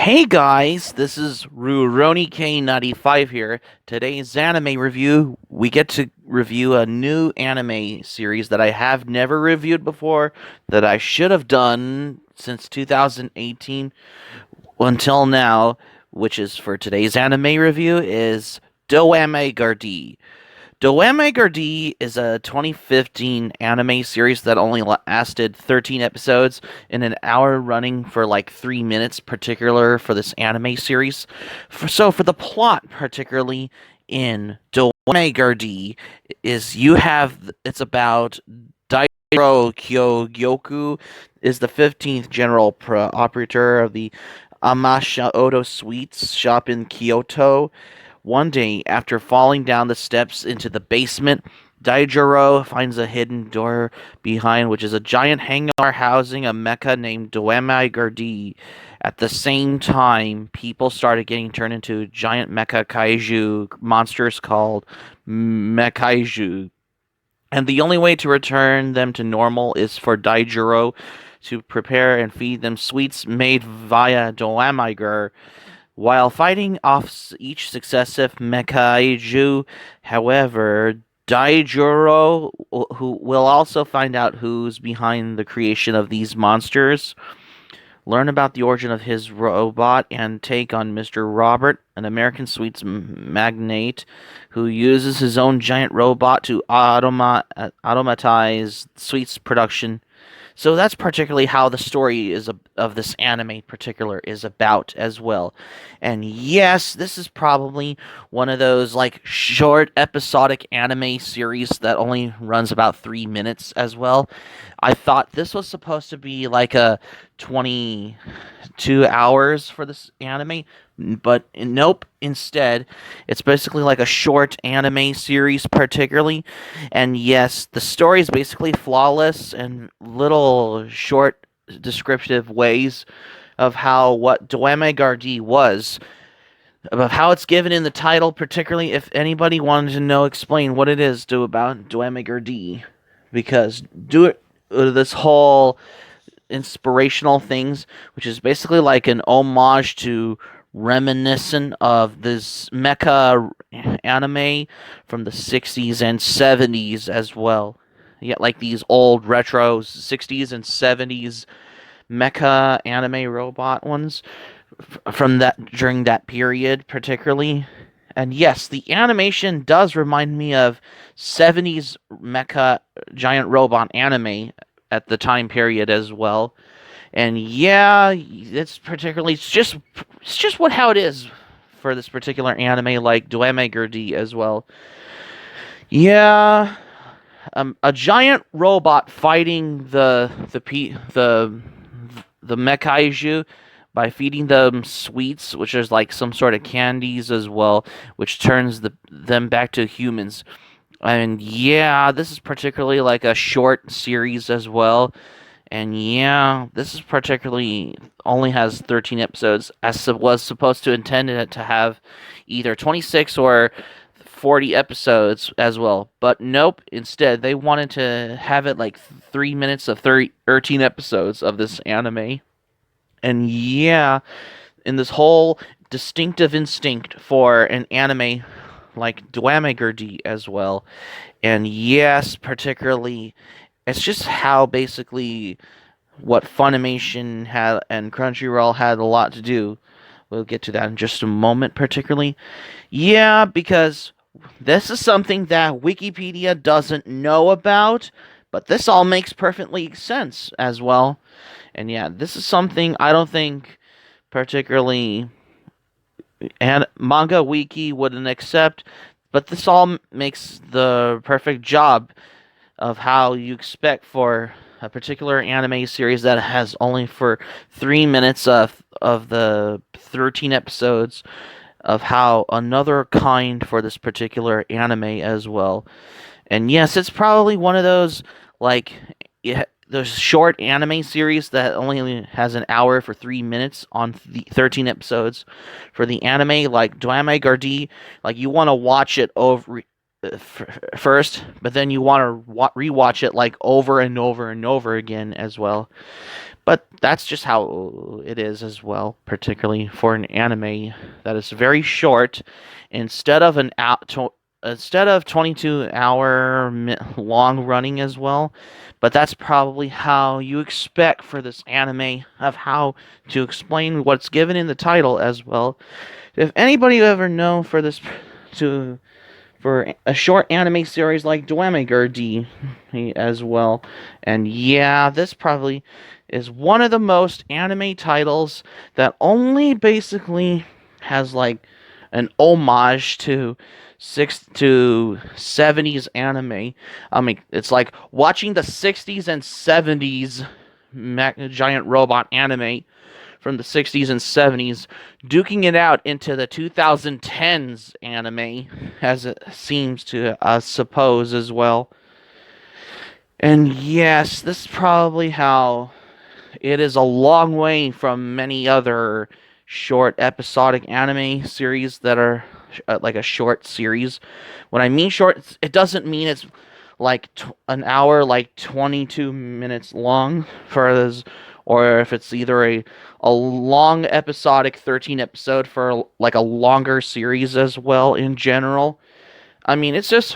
Hey guys, this is Rurouni K95 here. Today's anime review, we get to review a new anime series that I have never reviewed before, that I should have done since 2018 until now, which is for today's anime review, is Doamygar-D. Doamygar-D is a 2015 anime series that only lasted 13 episodes in an hour, running for like 3 minutes, particular for this anime series. For the plot, particularly in Doamygar-D, is it's about Dairo Kyogyoku is the 15th general operator of the Amashaoto Sweets shop in Kyoto. One day, after falling down the steps into the basement, Daijuro finds a hidden door behind, which is a giant hangar housing a mecha named Doamygar-D. At the same time, people started getting turned into giant mecha kaiju monsters called Mekaiju. And the only way to return them to normal is for Daijuro to prepare and feed them sweets made via Doamygar while fighting off each successive Mekaiju. However, Daijuro who will also find out who's behind the creation of these monsters, learn about the origin of his robot, and take on Mr. Robert, an American sweets magnate who uses his own giant robot to automatize sweets production. So that's particularly how the story of this anime particular is about as well. And yes, this is probably one of those like short episodic anime series that only runs about 3 minutes as well. I thought this was supposed to be like a 22 hours for this anime, but nope. Instead, it's basically like a short anime series, particularly. And yes, the story is basically flawless and little short descriptive ways of how what Doamygar-D was, about how it's given in the title, particularly if anybody wanted to know, explain what it is to about Doamygar-D, because do it this whole inspirational things, which is basically like an homage to reminiscent of this mecha anime from the 60s and 70s as well. You get like these old retro 60s and 70s mecha anime robot ones from that during that period particularly. And yes, the animation does remind me of 70s mecha giant robot anime at the time period as well. And yeah, it's just what how it is for this particular anime like Doamygar-D as well. Yeah, a giant robot fighting the Mekaiju by feeding them sweets, which is like some sort of candies as well, which turns them back to humans. And yeah, this is particularly like a short series as well. And yeah, this is particularly only has 13 episodes, as it was supposed to intend it to have either 26 or 40 episodes as well. But nope, instead they wanted to have it like 3 minutes of 13 episodes of this anime. And yeah, in this whole distinctive instinct for an anime like Doamygar-D as well. And yes, particularly, it's just how basically what Funimation had and Crunchyroll had a lot to do. We'll get to that in just a moment, particularly. Yeah, because this is something that Wikipedia doesn't know about, but this all makes perfectly sense as well. And yeah, this is something I don't think particularly and Manga Wiki wouldn't accept, but this all makes the perfect job of how you expect for a particular anime series that has only for 3 minutes of the 13 episodes of how another kind for this particular anime as well. And yes, it's probably one of those like those short anime series that only has an hour for 3 minutes on the 13 episodes. For the anime like Doamygar-D, like you want to watch it over first, but then you want to rewatch it like over and over and over again as well. But that's just how it is as well, particularly for an anime that is very short. Instead of instead of 22-hour long running as well, but that's probably how you expect for this anime of how to explain what's given in the title as well. If anybody ever know for this to for a short anime series like Doamygar-D as well. And yeah, this probably is one of the most anime titles that only basically has like an homage to 70s anime. I mean, it's like watching the 60s and 70s giant robot anime from the 60s and 70s, duking it out into the 2010s anime, as it seems to suppose as well. And yes, this is probably how it is a long way from many other short episodic anime series that are like a short series. When I mean short, it doesn't mean it's like an hour, like 22 minutes long for this, or if it's either a long episodic 13 episode for like a longer series as well in general. I mean, it's just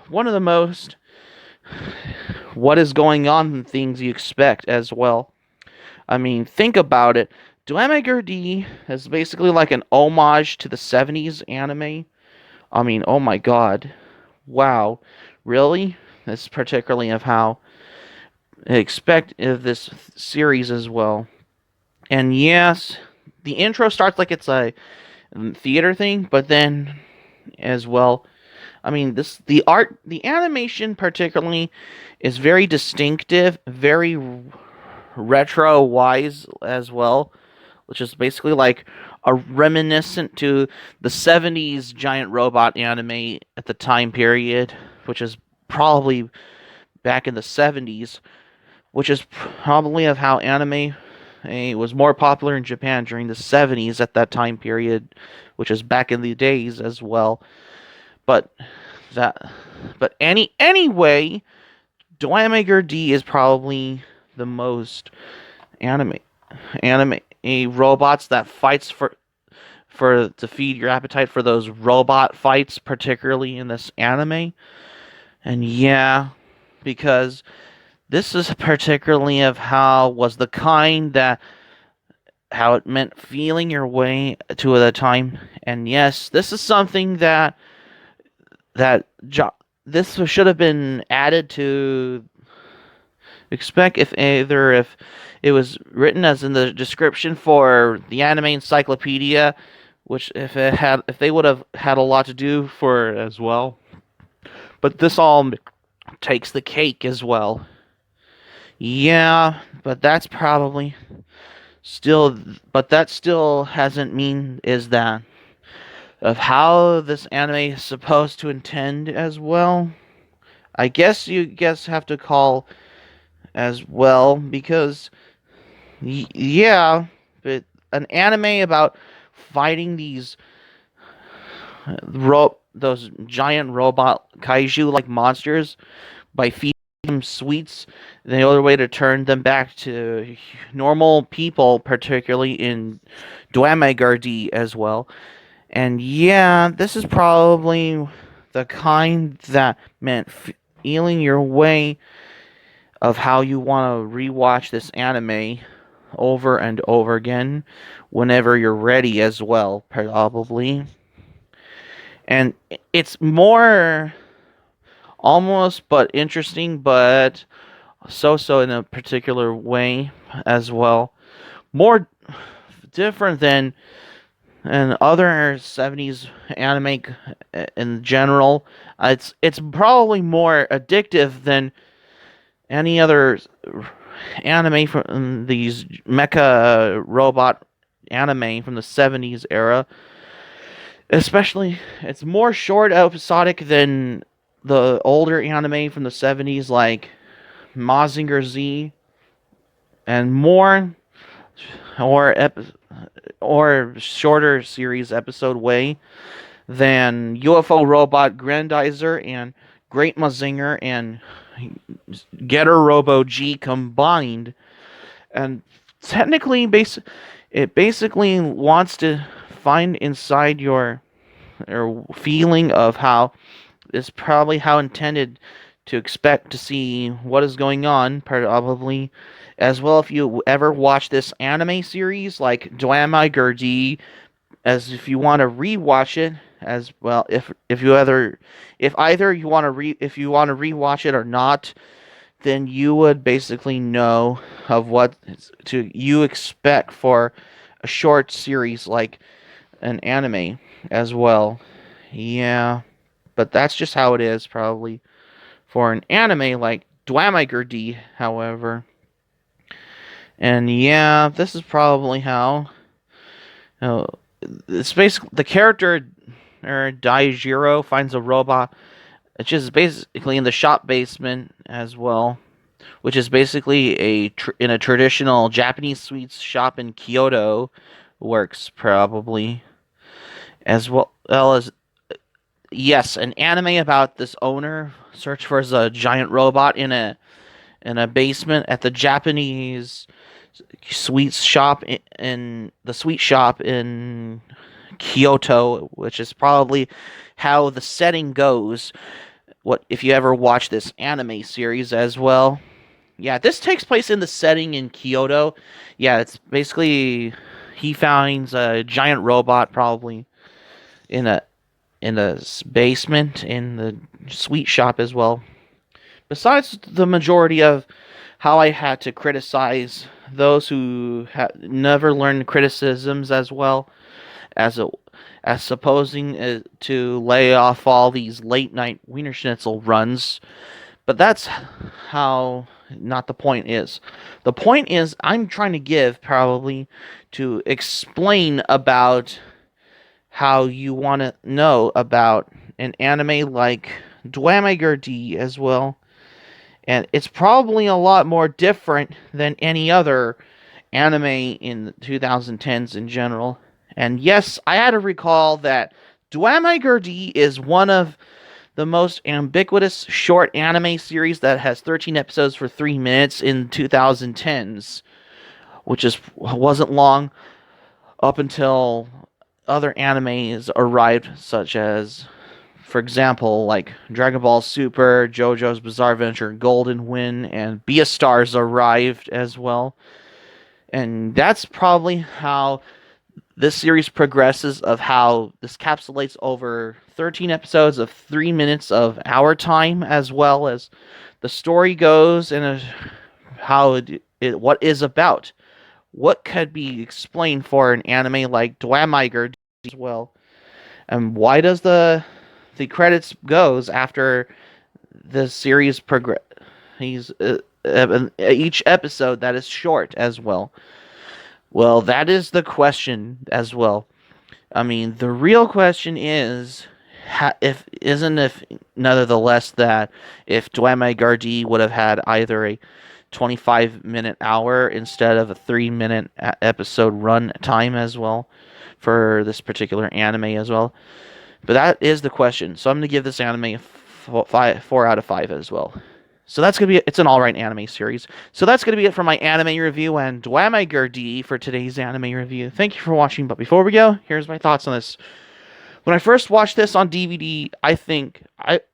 one of the most what is going on things you expect as well. I mean, think about it. Doamygar-D is basically like an homage to the 70s anime. I mean, oh my god. Wow. Really? That's particularly of how I expect of this series as well. And yes, the intro starts like it's a theater thing, but then as well, I mean, the animation particularly is very distinctive, very retro wise as well, which is basically like a reminiscent to the 70s giant robot anime at the time period, which is probably back in the 70s, which is probably of how anime was more popular in Japan during the 70s at that time period, which is back in the days as well. But that, but anyway, Doamygar-D is probably the most anime robots that fights for to feed your appetite for those robot fights, particularly in this anime. And yeah, because this is particularly of how was the kind that how it meant feeling your way to the time. And yes, this is something that this should have been added to expect if it was written as in the description for the anime encyclopedia, which if they would have had a lot to do for it as well. But this all takes the cake as well. Yeah, but that's probably still, but that still hasn't mean is that of how this anime is supposed to intend as well. I guess you have to call as well because yeah, but an anime about fighting these those giant robot kaiju like monsters by feeding them sweets. The other way to turn them back to normal people, particularly in Doamygar-D as well. And yeah, this is probably the kind that meant feeling your way of how you want to rewatch this anime over and over again whenever you're ready as well, probably. And it's more almost but interesting, but so in a particular way as well. More different than other 70s anime in general. It's probably more addictive than any other anime from these mecha robot anime from the 70s era. Especially, it's more short episodic than the older anime from the 70s, like Mazinger Z, and more or shorter series episode way than UFO Robot Grandizer and Great Mazinger and Getter Robo G combined. And technically, it basically wants to find inside your or feeling of how is probably how intended to expect to see what is going on, probably. As well, if you ever watch this anime series like Doamygar-D, as if you want to rewatch it as well, if either you want to if you want to rewatch it or not, then you would basically know of what to you expect for a short series like an anime as well. Yeah, but that's just how it is probably for an anime like Doamygar-D, however. And yeah, this is probably how. Uh, it's basically the character or Daijiro finds a robot, which is basically in the shop basement as well, which is basically in a traditional Japanese sweets shop in Kyoto, works probably as well as yes, an anime about this owner search for a giant robot in a basement at the Japanese sweets shop in the sweet shop in Kyoto, which is probably how the setting goes. What if you ever watch this anime series as well? Yeah, this takes place in the setting in Kyoto. Yeah, it's basically he finds a giant robot probably in a basement in the sweet shop as well. Besides the majority of how I had to criticize those who never learned criticisms as well as as supposing to lay off all these late night Wiener Schnitzel runs, but that's how not the point is. The point is I'm trying to give probably to explain about how you want to know about an anime like Doamygar-D as well. And it's probably a lot more different than any other anime in the 2010s in general. And yes, I had to recall that Doamygar-D is one of the most ubiquitous short anime series that has 13 episodes for 3 minutes in 2010s, which wasn't long up until other animes arrived, such as, for example, like Dragon Ball Super, JoJo's Bizarre Adventure, Golden Wind, and Beastars arrived as well. And that's probably how this series progresses, of how this capsulates over 13 episodes of 3 minutes of our time, as well as the story goes and how what is about. What could be explained for an anime like Doamygar as well, and why does the credits goes after the series progress? He's each episode that is short as well. Well, that is the question as well. I mean, the real question is, if nonetheless that if Doamygar-D would have had either a 25-minute hour instead of a 3-minute episode run time as well for this particular anime as well. But that is the question. So I'm going to give this anime a 4 out of 5 as well. So that's going to be it's an alright anime series. So that's going to be it for my anime review and Doamygar-D for today's anime review. Thank you for watching, but before we go, here's my thoughts on this. When I first watched this on DVD, I think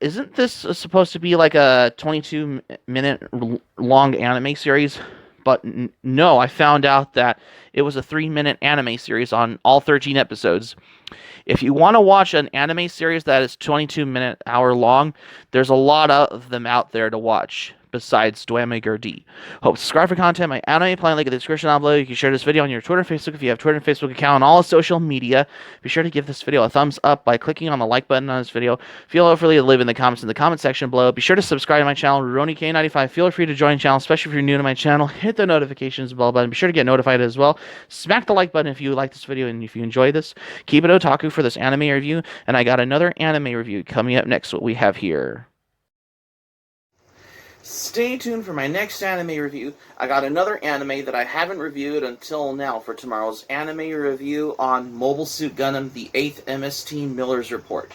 isn't this supposed to be like a 22-minute long anime series? But no, I found out that it was a 3-minute anime series on all 13 episodes. If you want to watch an anime series that is 22-minute hour long, there's a lot of them out there to watch besides Doamygar-D. Hope subscribe for content. My anime plan link in the description down below. You can share this video on your Twitter, Facebook if you have Twitter and Facebook account, and all social media. Be sure to give this video a thumbs up by clicking on the like button on this video. Feel free to leave in the comments in the comment section below. Be sure to subscribe to my channel, RoniK95. Feel free to join the channel, especially if you're new to my channel. Hit the notifications bell button. Be sure to get notified as well. Smack the like button if you like this video and if you enjoy this. Keep it otaku for this anime review, and I got another anime review coming up next. What we have here. Stay tuned for my next anime review. I got another anime that I haven't reviewed until now for tomorrow's anime review on Mobile Suit Gundam, the 8th MST Miller's Report.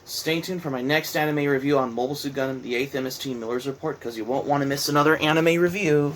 Stay tuned for my next anime review on Mobile Suit Gundam, the 8th MST Miller's Report, because you won't want to miss another anime review.